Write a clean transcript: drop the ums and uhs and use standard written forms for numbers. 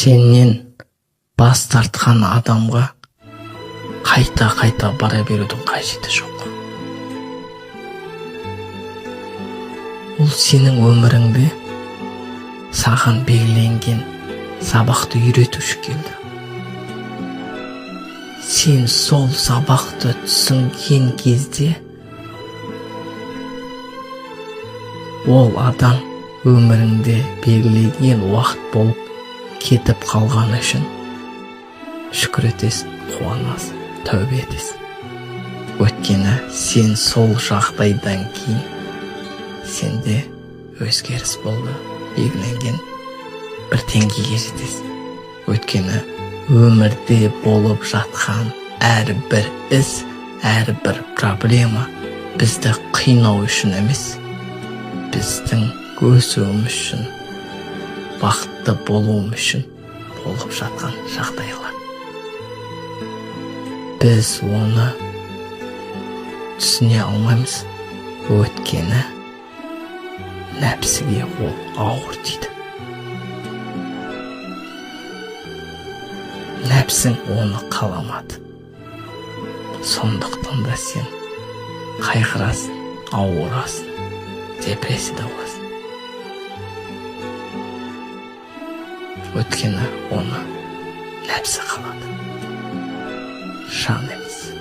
сенен бас тартқан адамға қайта бара берудің қажеті жоқ. Ол сенің өміріңде саған белгіленген сабақты үйретуші келді. Сен сол сабақты түсінген кезде ол адам өміріңде белгіленген уақыт болып кетіп қалғаны үшін шүкір етесің, қуанасың, тәубе етесің. Өйткені сен сол жағдайдан кейін сенде өзгеріс болды, белгіленген бір деңгейге жетесің. Өйткені өмірде болып жатқан әрбір іс, әрбір проблема бізді қинау үшін емес, біздің өсуіміз үшін, бақытты болуымыз үшін болып жатқан жағдайлар. Біз оны түсіне алмаймыз, өйткені нәпсіге ол ауыр тиді. Нәпсің оны қаламады. Сондықтан да сен қайғырасың, ауырасың, депрессияда боласың. Өйткені оны нәпсі қалады, жан емес.